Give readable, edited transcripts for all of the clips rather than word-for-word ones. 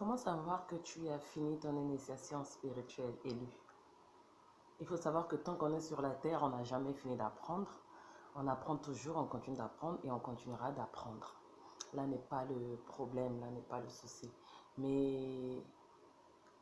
Comment savoir que tu as fini ton initiation spirituelle élue? Il faut savoir que tant qu'on est sur la terre, on n'a jamais fini d'apprendre. On apprend toujours, on continue d'apprendre et on continuera d'apprendre. Là n'est pas le problème, là n'est pas le souci. Mais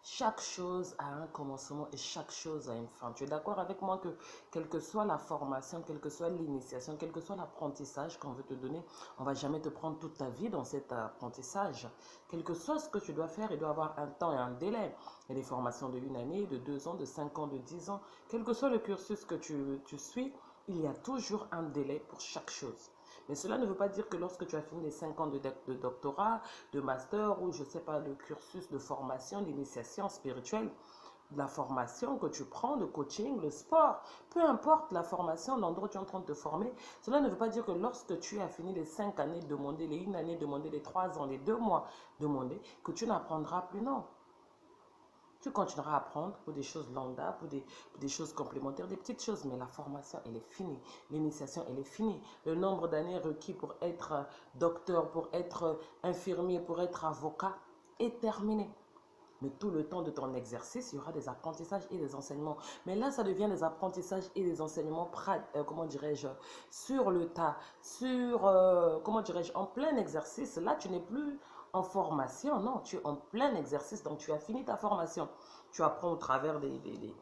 chaque chose a un commencement et chaque chose a une fin. Tu es d'accord avec moi que quelle que soit la formation, quelle que soit l'initiation, quel que soit l'apprentissage qu'on veut te donner, on ne va jamais te prendre toute ta vie dans cet apprentissage. Quel que soit ce que tu dois faire, il doit avoir un temps et un délai. Il y a des formations de 1 année, de 2 ans, de 5 ans, de 10 ans. Quel que soit le cursus que tu suis, il y a toujours un délai pour chaque chose. Mais cela ne veut pas dire que lorsque tu as fini les 5 ans de doctorat, de master ou je ne sais pas, de cursus de formation, d'initiation spirituelle, la formation que tu prends, le coaching, le sport, peu importe la formation, l'endroit où tu es en train de te former, cela ne veut pas dire que lorsque tu as fini les 5 années demandées, les 1 année demandée, les 3 ans, les 2 mois demandés, que tu n'apprendras plus. Non. Tu continueras à apprendre pour des choses lambda, pour des choses complémentaires, des petites choses, mais la formation, elle est finie. L'initiation, elle est finie. Le nombre d'années requis pour être docteur, pour être infirmier, pour être avocat est terminé. Mais tout le temps de ton exercice, il y aura des apprentissages et des enseignements. Mais là, ça devient des apprentissages et des enseignements, comment dirais-je, sur le tas, comment dirais-je, en plein exercice. Là, tu n'es plus en formation, non, tu es en plein exercice, donc tu as fini ta formation. Tu apprends au travers des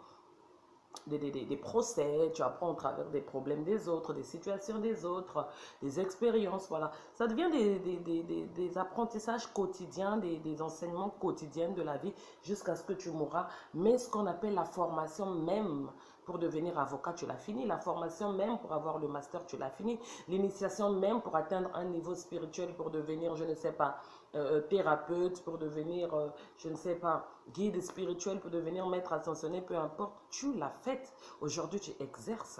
procès, tu apprends au travers des problèmes des autres, des situations des autres, des expériences, voilà. Ça devient des apprentissages quotidiens, des enseignements quotidiens de la vie jusqu'à ce que tu mourras. Mais ce qu'on appelle la formation même pour devenir avocat, tu l'as fini. La formation même pour avoir le master, tu l'as fini. L'initiation même pour atteindre un niveau spirituel, pour devenir, je ne sais pas, thérapeute, pour devenir, je ne sais pas, guide spirituel, pour devenir maître ascensionné, peu importe, tu l'as faite. Aujourd'hui, tu exerces.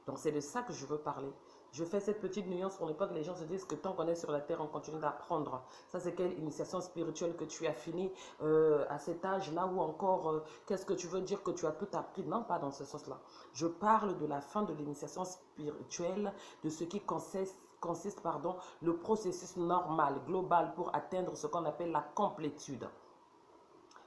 Donc, c'est de ça que je veux parler. Je fais cette petite nuance pour ne pas que les gens se disent que tant qu'on est sur la terre, on continue d'apprendre. Ça, c'est quelle initiation spirituelle que tu as fini à cet âge-là ou encore, qu'est-ce que tu veux dire que tu as tout appris? Non, pas dans ce sens-là. Je parle de la fin de l'initiation spirituelle, de ce qui consiste le processus normal, global pour atteindre ce qu'on appelle la complétude.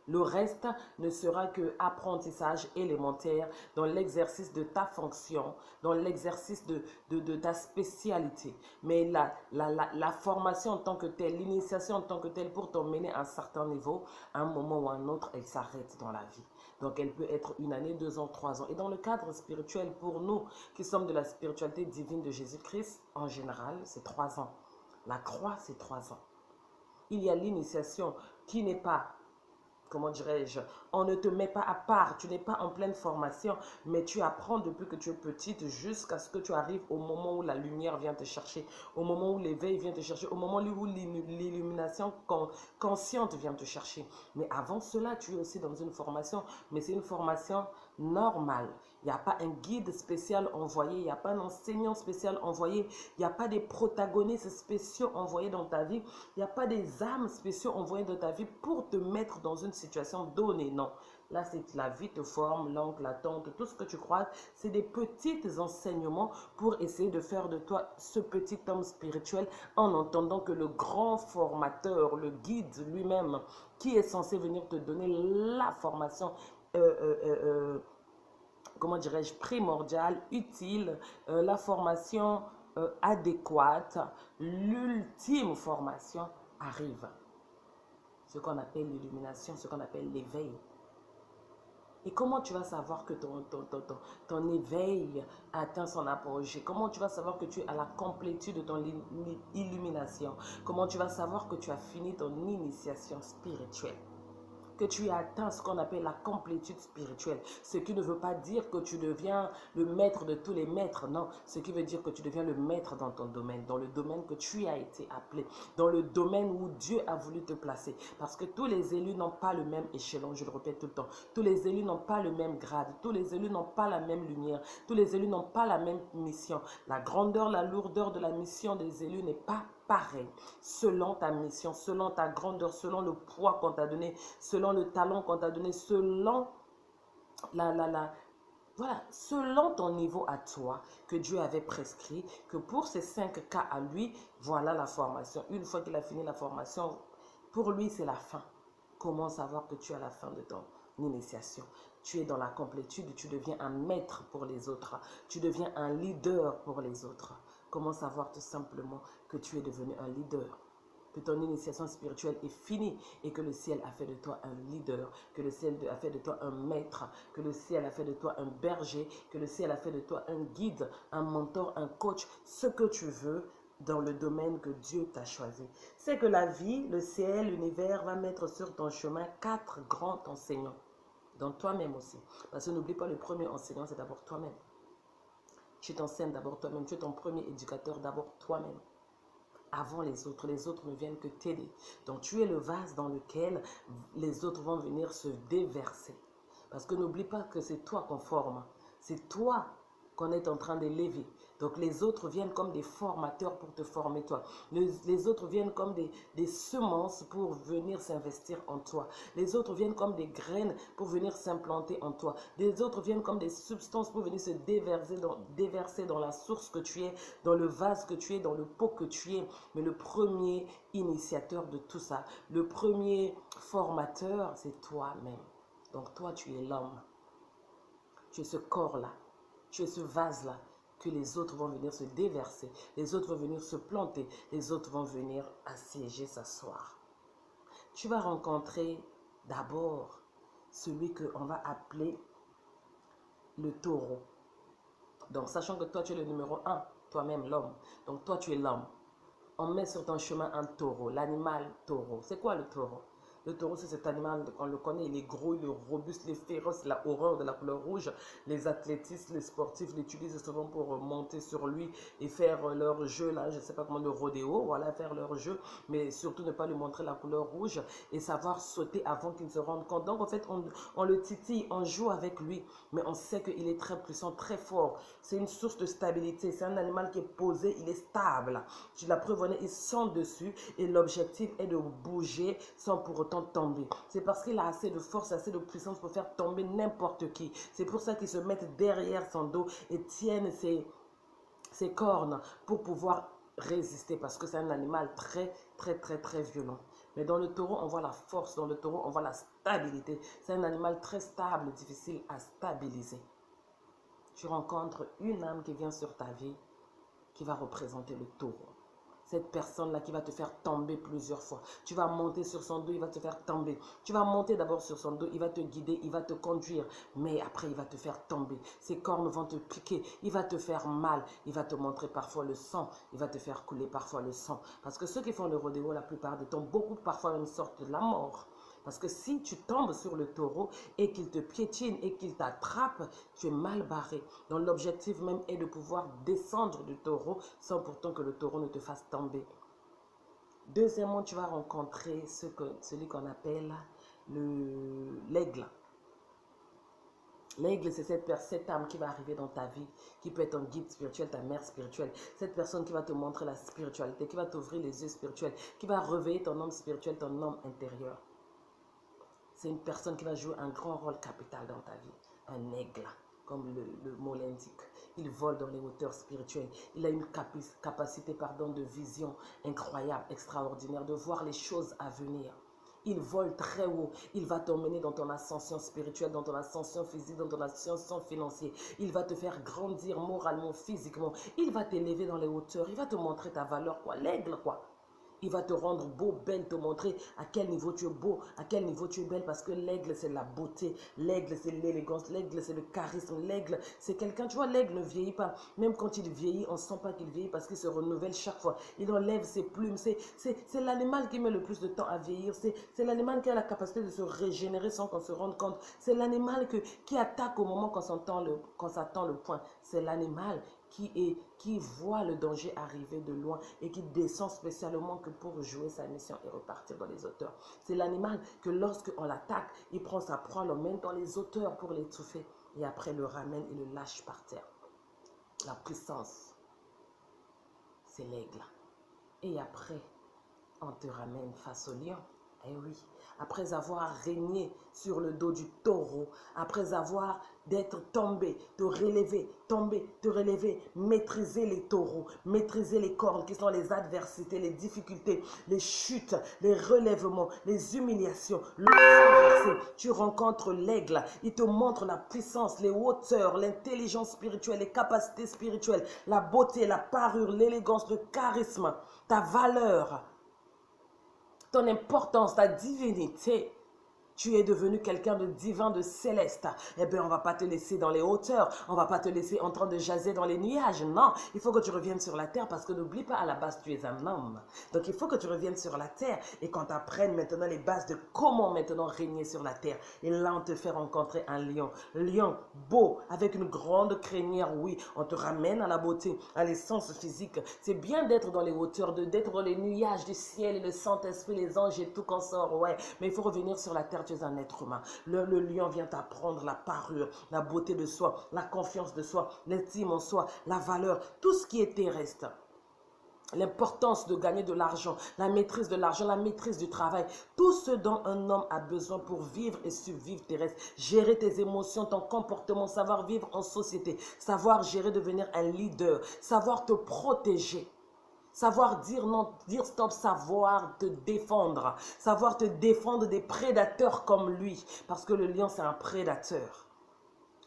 Le reste ne sera que apprentissage élémentaire dans l'exercice de ta fonction, dans l'exercice de ta spécialité. Mais la formation en tant que telle, l'initiation en tant que telle pour t'emmener à un certain niveau, à un moment ou à un autre, elle s'arrête dans la vie. Donc elle peut être 1 année, 2 ans, 3 ans. Et dans le cadre spirituel, pour nous qui sommes de la spiritualité divine de Jésus-Christ, en général, c'est 3 ans. La croix, c'est 3 ans. Il y a l'initiation qui n'est pas, comment dirais-je, on ne te met pas à part, tu n'es pas en pleine formation, mais tu apprends depuis que tu es petite jusqu'à ce que tu arrives au moment où la lumière vient te chercher, au moment où l'éveil vient te chercher, au moment où l'illumination consciente vient te chercher. Mais avant cela, tu es aussi dans une formation, mais c'est une formation normale. Il n'y a pas un guide spécial envoyé, il n'y a pas un enseignant spécial envoyé, il n'y a pas des protagonistes spéciaux envoyés dans ta vie, il n'y a pas des âmes spéciaux envoyées dans ta vie pour te mettre dans une situation donnée. Non, là c'est la vie te forme, l'oncle, la tante, tout ce que tu crois, c'est des petits enseignements pour essayer de faire de toi ce petit homme spirituel en entendant que le grand formateur, le guide lui-même, qui est censé venir te donner la formation comment dirais-je, primordiale, utile, la formation adéquate, l'ultime formation arrive. Ce qu'on appelle l'illumination, ce qu'on appelle l'éveil. Et comment tu vas savoir que ton éveil atteint son apogée? Comment tu vas savoir que tu es à la complétude de ton illumination? Comment tu vas savoir que tu as fini ton initiation spirituelle? Que tu as atteint ce qu'on appelle la complétude spirituelle. Ce qui ne veut pas dire que tu deviens le maître de tous les maîtres, non. Ce qui veut dire que tu deviens le maître dans ton domaine, dans le domaine que tu as été appelé, dans le domaine où Dieu a voulu te placer. Parce que tous les élus n'ont pas le même échelon, je le répète tout le temps. Tous les élus n'ont pas le même grade, tous les élus n'ont pas la même lumière, tous les élus n'ont pas la même mission. La grandeur, la lourdeur de la mission des élus n'est pas pareil, selon ta mission, selon ta grandeur, selon le poids qu'on t'a donné, selon le talent qu'on t'a donné, selon voilà, selon ton niveau à toi, que Dieu avait prescrit, que pour ces 5 cas à lui, voilà la formation. Une fois qu'il a fini la formation, pour lui, c'est la fin. Commence à voir que tu es à la fin de ton initiation. Tu es dans la complétude, tu deviens un maître pour les autres. Tu deviens un leader pour les autres. Commence à voir tout simplement que tu es devenu un leader. Que ton initiation spirituelle est finie et que le ciel a fait de toi un leader, que le ciel a fait de toi un maître, que le ciel a fait de toi un berger, que le ciel a fait de toi un guide, un mentor, un coach, ce que tu veux dans le domaine que Dieu t'a choisi. C'est que la vie, le ciel, l'univers va mettre sur ton chemin 4 grands enseignants, dans toi-même aussi. Parce que n'oublie pas, le premier enseignant, c'est d'abord toi-même. Tu t'enseignes d'abord toi-même, tu es ton premier éducateur d'abord toi-même. Avant les autres ne viennent que t'aider. Donc tu es le vase dans lequel les autres vont venir se déverser. Parce que n'oublie pas que c'est toi qu'on forme. C'est toi qu'on est en train d'élever. Donc les autres viennent comme des formateurs pour te former toi. Les autres viennent comme des semences pour venir s'investir en toi. Les autres viennent comme des graines pour venir s'implanter en toi. Les autres viennent comme des substances pour venir se déverser dans la source que tu es, dans le vase que tu es, dans le pot que tu es. Mais le premier initiateur de tout ça, le premier formateur, c'est toi-même. Donc toi, tu es l'homme. Tu es ce corps-là. Tu es ce vase-là que les autres vont venir se déverser. Les autres vont venir se planter. Les autres vont venir assiéger, s'asseoir. Tu vas rencontrer d'abord celui qu'on va appeler le taureau. Donc, sachant que toi, tu es le numéro 1, toi-même l'homme. Donc, toi, tu es l'homme. On met sur ton chemin un taureau, l'animal taureau. C'est quoi le taureau? Le taureau, c'est cet animal, on le connaît, il est gros, il est robuste, il est féroce, la horreur de la couleur rouge. Les athlétistes, les sportifs l'utilisent souvent pour monter sur lui et faire leur jeu, là, je ne sais pas comment, le rodéo, voilà, faire leur jeu, mais surtout ne pas lui montrer la couleur rouge et savoir sauter avant qu'il ne se rende compte. Donc, en fait, on le titille, on joue avec lui, mais on sait qu'il est très puissant, très fort. C'est une source de stabilité, c'est un animal qui est posé, il est stable. La preuve, il sent dessus et l'objectif est de bouger sans pour autant tomber. C'est parce qu'il a assez de force, assez de puissance pour faire tomber n'importe qui. C'est pour ça qu'ils se mettent derrière son dos et tiennent ses cornes pour pouvoir résister parce que c'est un animal très violent. Mais dans le taureau, on voit la force, dans le taureau, on voit la stabilité. C'est un animal très stable, difficile à stabiliser. Tu rencontres une âme qui vient sur ta vie qui va représenter le taureau. Cette personne-là qui va te faire tomber plusieurs fois. Tu vas monter sur son dos, il va te faire tomber. Tu vas monter d'abord sur son dos, il va te guider, il va te conduire. Mais après, il va te faire tomber. Ses cornes vont te piquer, il va te faire mal. Il va te montrer parfois le sang, il va te faire couler parfois le sang. Parce que ceux qui font le rodéo, la plupart du temps, beaucoup parfois même sortent de la mort. Parce que si tu tombes sur le taureau et qu'il te piétine et qu'il t'attrape, tu es mal barré. Donc l'objectif même est de pouvoir descendre du taureau sans pourtant que le taureau ne te fasse tomber. Deuxièmement, tu vas rencontrer celui qu'on appelle l'aigle. L'aigle, c'est cette âme qui va arriver dans ta vie, qui peut être ton guide spirituel, ta mère spirituelle. Cette personne qui va te montrer la spiritualité, qui va t'ouvrir les yeux spirituels, qui va réveiller ton homme spirituel, ton homme intérieur. C'est une personne qui va jouer un grand rôle capital dans ta vie. Un aigle, comme le mot l'indique. Il vole dans les hauteurs spirituelles. Il a une capacité de vision incroyable, extraordinaire, de voir les choses à venir. Il vole très haut. Il va t'emmener dans ton ascension spirituelle, dans ton ascension physique, dans ton ascension financière. Il va te faire grandir moralement, physiquement. Il va t'élever dans les hauteurs. Il va te montrer ta valeur, quoi. L'aigle, quoi. Il va te rendre beau, belle, te montrer à quel niveau tu es beau, à quel niveau tu es belle, parce que l'aigle, c'est la beauté, l'aigle, c'est l'élégance, l'aigle, c'est le charisme, l'aigle, c'est quelqu'un, tu vois, l'aigle ne vieillit pas. Même quand il vieillit, on ne sent pas qu'il vieillit parce qu'il se renouvelle chaque fois. Il enlève ses plumes, c'est l'animal qui met le plus de temps à vieillir, c'est l'animal qui a la capacité de se régénérer sans qu'on se rende compte. C'est l'animal qui attaque au moment quand ça tend le poing. C'est l'animal qui voit le danger arriver de loin et qui descend spécialement que pour jouer sa mission et repartir dans les hauteurs. C'est l'animal que lorsqu'on l'attaque, il prend sa proie, l'emmène dans les hauteurs pour l'étouffer et après le ramène et le lâche par terre. La puissance, c'est l'aigle. Et après, on te ramène face au lion. Eh oui, après avoir régné sur le dos du taureau, après avoir d'être tombé, te relever, tomber, te relever, maîtriser les taureaux, maîtriser les cornes qui sont les adversités, les difficultés, les chutes, les relèvements, les humiliations, le sang versé. Tu rencontres l'aigle, il te montre la puissance, les hauteurs, l'intelligence spirituelle, les capacités spirituelles, la beauté, la parure, l'élégance, le charisme, ta valeur, ton importance, ta divinité. Tu es devenu quelqu'un de divin, de céleste. Eh bien, on ne va pas te laisser dans les hauteurs. On ne va pas te laisser en train de jaser dans les nuages. Non, il faut que tu reviennes sur la terre parce que n'oublie pas, à la base, tu es un homme. Donc, il faut que tu reviennes sur la terre et qu'on t'apprenne maintenant les bases de comment maintenant régner sur la terre. Et là, on te fait rencontrer un lion. Lion beau, avec une grande crinière, oui. On te ramène à la beauté, à l'essence physique. C'est bien d'être dans les hauteurs, d'être dans les nuages du ciel et le Saint-Esprit, les anges et tout qu'on sort, ouais. Mais il faut revenir sur la terre. Tu es un être humain. Le lion vient t'apprendre la parure, la beauté de soi, la confiance de soi, l'intime en soi, la valeur, tout ce qui est terrestre. L'importance de gagner de l'argent, la maîtrise de l'argent, la maîtrise du travail. Tout ce dont un homme a besoin pour vivre et survivre terrestre. Gérer tes émotions, ton comportement, savoir vivre en société, savoir gérer, devenir un leader, savoir te protéger. Savoir dire non, dire stop, savoir te défendre. Savoir te défendre des prédateurs comme lui. Parce que le lion, c'est un prédateur.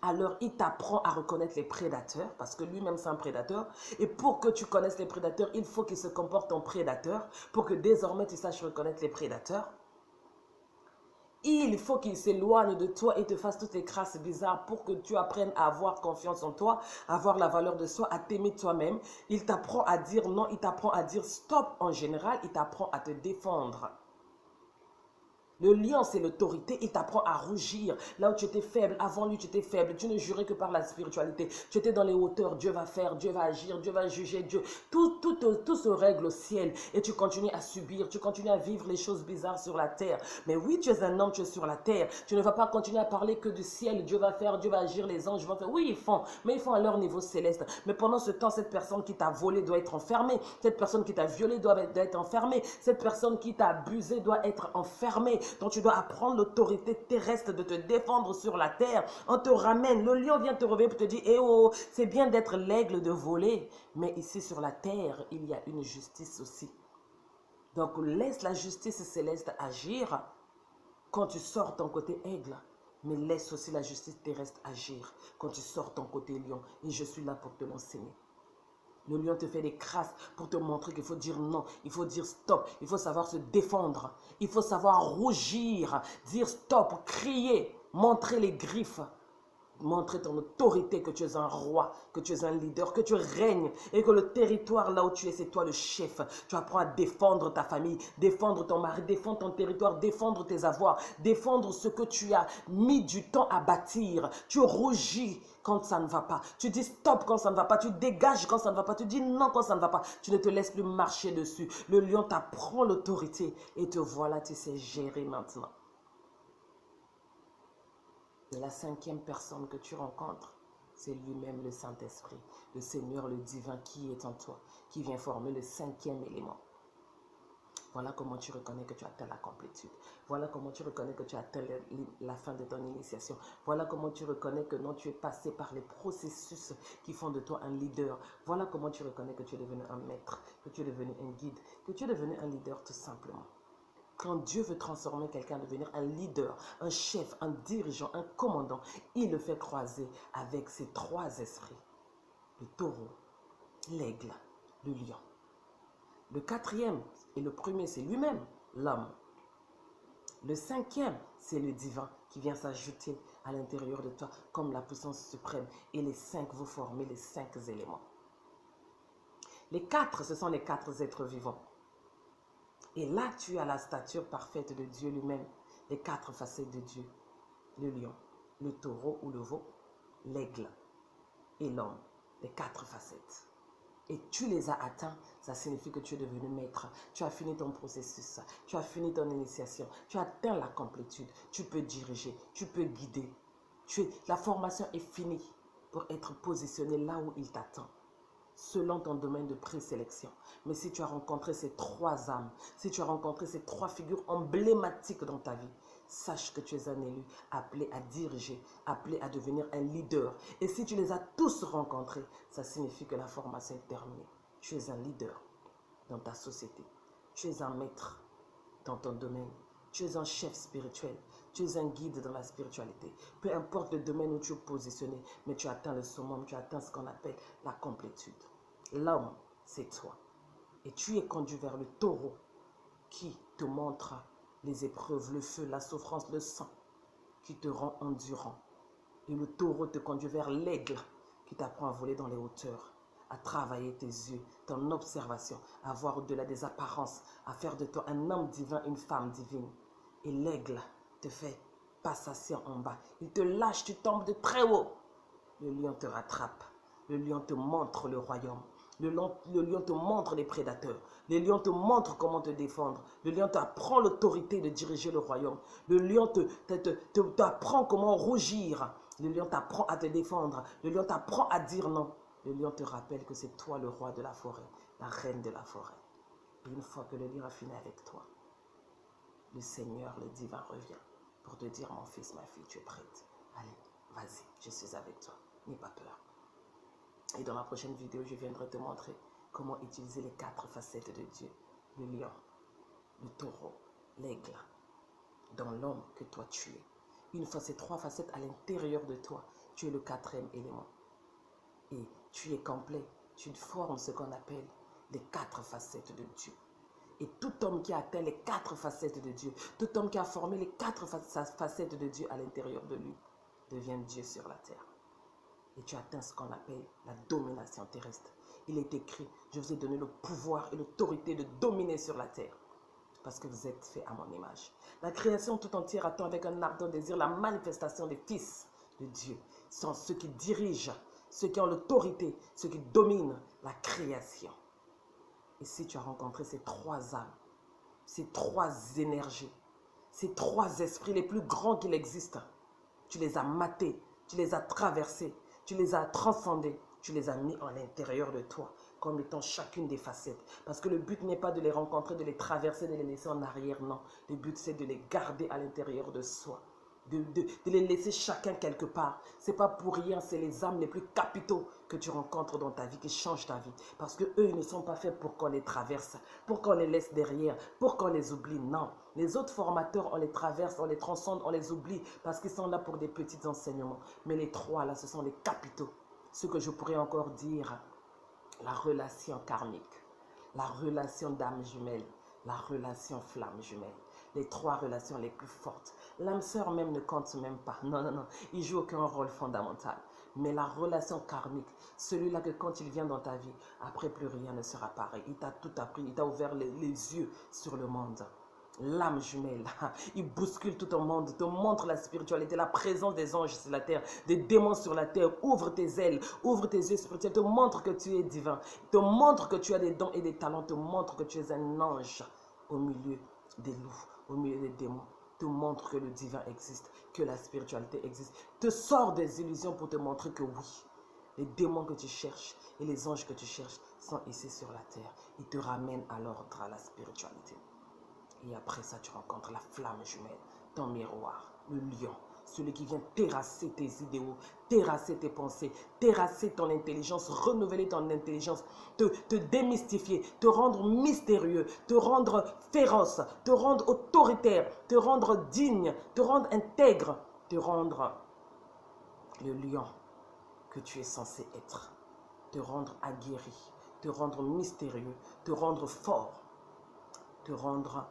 Alors, il t'apprend à reconnaître les prédateurs, parce que lui-même, c'est un prédateur. Et pour que tu connaisses les prédateurs, il faut qu'il se comporte en prédateur, pour que désormais, tu saches reconnaître les prédateurs. Il faut qu'il s'éloigne de toi et te fasse toutes les crasses bizarres pour que tu apprennes à avoir confiance en toi, à avoir la valeur de soi, à t'aimer toi-même. Il t'apprend à dire non, il t'apprend à dire stop en général, il t'apprend à te défendre. Le lion, c'est l'autorité. Il t'apprend à rougir. Là où tu étais faible, avant lui, tu étais faible. Tu ne jurais que par la spiritualité. Tu étais dans les hauteurs. Dieu va faire, Dieu va agir, Dieu va juger. Dieu. Tout se règle au ciel. Et tu continues à subir. Tu continues à vivre les choses bizarres sur la terre. Mais oui, tu es un homme, tu es sur la terre. Tu ne vas pas continuer à parler que du ciel. Dieu va faire, Dieu va agir, les anges vont faire. Oui, ils font. Mais ils font à leur niveau céleste. Mais pendant ce temps, cette personne qui t'a volé doit être enfermée. Cette personne qui t'a violé doit être enfermée. Cette personne qui t'a abusé doit être enfermée. Donc tu dois apprendre l'autorité terrestre de te défendre sur la terre. On te ramène, le lion vient te réveiller pour te dire, eh oh, c'est bien d'être l'aigle, de voler. Mais ici sur la terre, il y a une justice aussi. Donc laisse la justice céleste agir quand tu sors ton côté aigle. Mais laisse aussi la justice terrestre agir quand tu sors ton côté lion. Et je suis là pour te l'enseigner. Le lion te fait des crasses pour te montrer qu'il faut dire non, il faut dire stop, il faut savoir se défendre, il faut savoir rougir, dire stop, crier, montrer les griffes, montrer ton autorité, que tu es un roi, que tu es un leader, que tu règnes et que le territoire là où tu es, c'est toi le chef. Tu apprends à défendre ta famille, défendre ton mari, défendre ton territoire, défendre tes avoirs, défendre ce que tu as mis du temps à bâtir. Tu rougis quand ça ne va pas. Tu dis stop quand ça ne va pas. Tu dégages quand ça ne va pas. Tu dis non quand ça ne va pas. Tu ne te laisses plus marcher dessus. Le lion t'apprend l'autorité et te voilà, tu sais gérer maintenant. Et la cinquième personne que tu rencontres, c'est lui-même le Saint-Esprit, le Seigneur, le divin qui est en toi, qui vient former le cinquième élément. Voilà comment tu reconnais que tu as atteint la complétude. Voilà comment tu reconnais que tu as atteint la fin de ton initiation. Voilà comment tu reconnais que non, tu es passé par les processus qui font de toi un leader. Voilà comment tu reconnais que tu es devenu un maître, que tu es devenu un guide, que tu es devenu un leader tout simplement. Quand Dieu veut transformer quelqu'un, devenir un leader, un chef, un dirigeant, un commandant, il le fait croiser avec ces trois esprits. Le taureau, l'aigle, le lion. Le quatrième et le premier, c'est lui-même, l'homme. Le cinquième, c'est le divin qui vient s'ajouter à l'intérieur de toi comme la puissance suprême. Et les cinq, vous formez les cinq éléments. Les quatre, ce sont les quatre êtres vivants. Et là, tu as la stature parfaite de Dieu lui-même, les quatre facettes de Dieu. Le lion, le taureau ou le veau, l'aigle et l'homme, les quatre facettes. Et tu les as atteints, ça signifie que tu es devenu maître. Tu as fini ton processus, tu as fini ton initiation, tu as atteint la complétude. Tu peux diriger, tu peux guider. La formation est finie pour être positionné là où il t'attend. selon ton domaine de présélection. Mais si tu as rencontré ces 3 âmes, si tu as rencontré ces 3 figures emblématiques dans ta vie, sache que tu es un élu appelé à diriger, appelé à devenir un leader. Et si tu les as tous rencontrés, ça signifie que la formation est terminée. Tu es un leader dans ta société. Tu es un maître dans ton domaine. Tu es un chef spirituel. Tu es un guide dans la spiritualité. Peu importe le domaine où tu es positionné, mais tu atteins le summum, tu atteins ce qu'on appelle la complétude. L'homme, c'est toi. Et tu es conduit vers le taureau qui te montre les épreuves, le feu, la souffrance, le sang, qui te rend endurant. Et le taureau te conduit vers l'aigle qui t'apprend à voler dans les hauteurs, à travailler tes yeux, ton observation, à voir au-delà des apparences, à faire de toi un homme divin, une femme divine. Et l'aigle te fait passation en bas. Il te lâche, tu tombes de très haut. Le lion te rattrape. Le lion te montre le royaume. Le lion te montre les prédateurs. Le lion te montre comment te défendre. Le lion t'apprend l'autorité de diriger le royaume. Le lion t'apprend comment rougir. Le lion t'apprend à te défendre. Le lion t'apprend à dire non. Le lion te rappelle que c'est toi le roi de la forêt, la reine de la forêt. Et une fois que le lion a fini avec toi, le Seigneur, le divin, revient pour te dire, mon fils, ma fille, tu es prête. Allez, vas-y, je suis avec toi. N'aie pas peur. Et dans la prochaine vidéo, je viendrai te montrer comment utiliser les 4 facettes de Dieu. Le lion, le taureau, l'aigle, dans l'homme que toi tu es. Une fois ces 3 facettes à l'intérieur de toi, tu es le 4e élément. Et tu es complet. Tu formes ce qu'on appelle les 4 facettes de Dieu. Et tout homme qui a atteint les 4 facettes de Dieu, tout homme qui a formé les 4 facettes de Dieu à l'intérieur de lui, devient Dieu sur la terre. Et tu atteins ce qu'on appelle la domination terrestre. Il est écrit, je vous ai donné le pouvoir et l'autorité de dominer sur la terre. Parce que vous êtes fait à mon image. La création tout entière attend avec un ardent désir la manifestation des fils de Dieu. Ce sont ceux qui dirigent, ceux qui ont l'autorité, ceux qui dominent la création. Et si tu as rencontré ces 3 âmes, ces 3 énergies, ces 3 esprits les plus grands qu'il existe, tu les as matés, tu les as traversés, tu les as transcendés, tu les as mis à l'intérieur de toi, comme étant chacune des facettes. Parce que le but n'est pas de les rencontrer, de les traverser, de les laisser en arrière, non. Le but, c'est de les garder à l'intérieur de soi. De les laisser chacun quelque part. Ce n'est pas pour rien, c'est les âmes les plus capitaux que tu rencontres dans ta vie, qui changent ta vie. Parce qu'eux, ils ne sont pas faits pour qu'on les traverse, pour qu'on les laisse derrière, pour qu'on les oublie. Non. Les autres formateurs, on les traverse, on les transcende, on les oublie, parce qu'ils sont là pour des petits enseignements. Mais les 3 là, ce sont les capitaux. Ce que je pourrais encore dire, la relation karmique, la relation d'âme jumelle, la relation flamme jumelle. Les 3 relations les plus fortes. L'âme sœur même ne compte même pas. Non, non, non. Il joue aucun rôle fondamental. Mais la relation karmique, celui-là que quand il vient dans ta vie, après plus rien ne sera pareil. Il t'a tout appris, il t'a ouvert les yeux sur le monde. L'âme jumelle, il bouscule tout ton monde, te montre la spiritualité, la présence des anges sur la terre, des démons sur la terre. Ouvre tes ailes, ouvre tes yeux spirituels, te montre que tu es divin, te montre que tu as des dons et des talents, te montre que tu es un ange au milieu des loups, au milieu des démons, te montre que le divin existe, que la spiritualité existe, te sort des illusions pour te montrer que oui, les démons que tu cherches et les anges que tu cherches sont ici sur la terre. Ils te ramènent à l'ordre, à la spiritualité. Et après ça, tu rencontres la flamme jumelle, ton miroir, le lion, celui qui vient terrasser tes idéaux, terrasser tes pensées, terrasser ton intelligence, renouveler ton intelligence, te démystifier, te rendre mystérieux, te rendre féroce, te rendre autoritaire, te rendre digne, te rendre intègre, te rendre le lion que tu es censé être, te rendre aguerri, te rendre mystérieux, te rendre fort, te rendre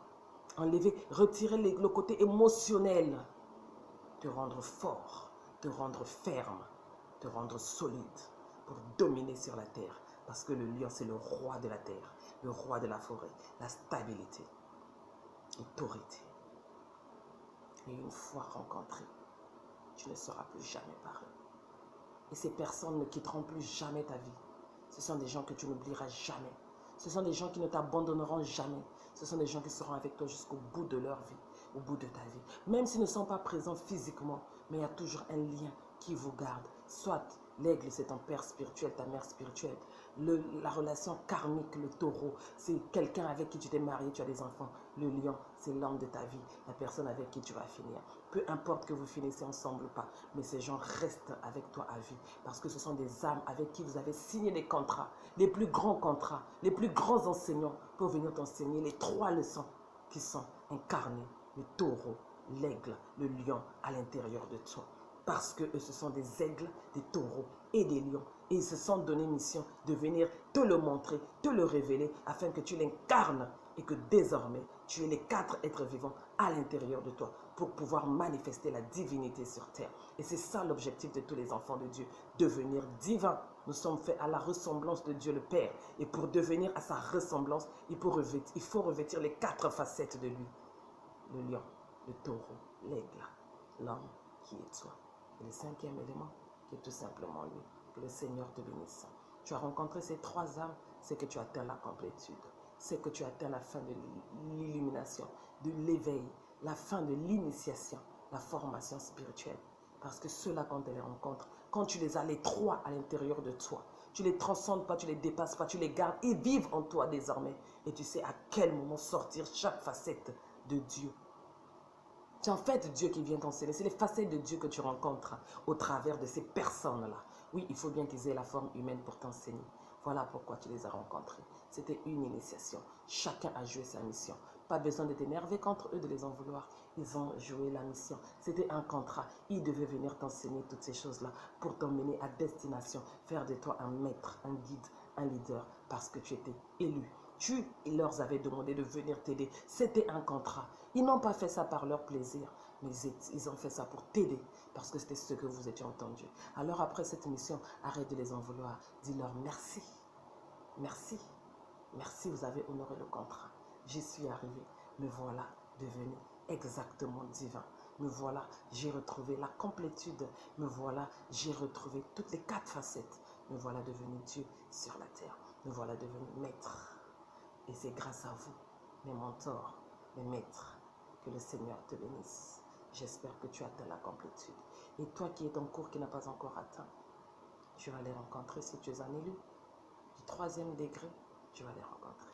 enlever, retirer le côté émotionnel, te rendre fort, te rendre ferme, te rendre solide pour dominer sur la terre. Parce que le lion, c'est le roi de la terre, le roi de la forêt, la stabilité, l'autorité. Et une fois rencontré, tu ne seras plus jamais pareil. Et ces personnes ne quitteront plus jamais ta vie. Ce sont des gens que tu n'oublieras jamais. Ce sont des gens qui ne t'abandonneront jamais. Ce sont des gens qui seront avec toi jusqu'au bout de leur vie, au bout de ta vie. Même s'ils ne sont pas présents physiquement, mais il y a toujours un lien qui vous garde. Soit L'aigle, c'est ton père spirituel, ta mère spirituelle. La relation karmique, le taureau, c'est quelqu'un avec qui tu t'es marié, tu as des enfants. Le lion, c'est l'homme de ta vie, la personne avec qui tu vas finir. Peu importe que vous finissez ensemble ou pas, mais ces gens restent avec toi à vie. Parce que ce sont des âmes avec qui vous avez signé des contrats, les plus grands contrats, les plus grands enseignants pour venir t'enseigner les 3 leçons qui sont incarnées. Le taureau, l'aigle, le lion à l'intérieur de toi. Parce que ce sont des aigles, des taureaux et des lions. Et ils se sont donné mission de venir te le montrer, te le révéler, afin que tu l'incarnes et que désormais, tu aies les 4 êtres vivants à l'intérieur de toi pour pouvoir manifester la divinité sur terre. Et c'est ça l'objectif de tous les enfants de Dieu, devenir divins. Nous sommes faits à la ressemblance de Dieu le Père. Et pour devenir à sa ressemblance, il faut revêtir les 4 facettes de lui. Le lion, le taureau, l'aigle, l'homme qui est toi. Et le 5e élément, qui est tout simplement lui. Que le Seigneur te bénisse. Tu as rencontré ces 3 âmes, c'est que tu atteins la complétude. C'est que tu atteins la fin de l'illumination, de l'éveil, la fin de l'initiation, la formation spirituelle. Parce que ceux-là, quand tu les rencontres, quand tu les as les 3 à l'intérieur de toi, tu ne les transcendes pas, tu ne les dépasses pas, tu les gardes et vivent en toi désormais. Et tu sais à quel moment sortir chaque facette de Dieu. C'est en fait Dieu qui vient t'enseigner. C'est les facettes de Dieu que tu rencontres au travers de ces personnes-là. Oui, il faut bien qu'ils aient la forme humaine pour t'enseigner. Voilà pourquoi tu les as rencontrés. C'était une initiation. Chacun a joué sa mission. Pas besoin de t'énerver contre eux, de les en vouloir. Ils ont joué la mission. C'était un contrat. Ils devaient venir t'enseigner toutes ces choses-là pour t'emmener à destination. Faire de toi un maître, un guide, un leader. Parce que tu étais élu. Tu leur avais demandé de venir t'aider. C'était un contrat. Ils n'ont pas fait ça par leur plaisir, mais ils ont fait ça pour t'aider, parce que c'était ce que vous étiez entendu. Alors après cette mission, arrête de les en vouloir. Dis-leur merci. Merci. Merci, vous avez honoré le contrat. J'y suis arrivé. Me voilà devenu exactement divin. Me voilà, j'ai retrouvé la complétude. Me voilà, j'ai retrouvé toutes les 4 facettes. Me voilà devenu Dieu sur la terre. Me voilà devenu maître. Et c'est grâce à vous, mes mentors, mes maîtres, que le Seigneur te bénisse. J'espère que tu atteins la complétude. Et toi qui es en cours, qui n'a pas encore atteint, tu vas les rencontrer si tu es un élu. Du 3e degré, tu vas les rencontrer.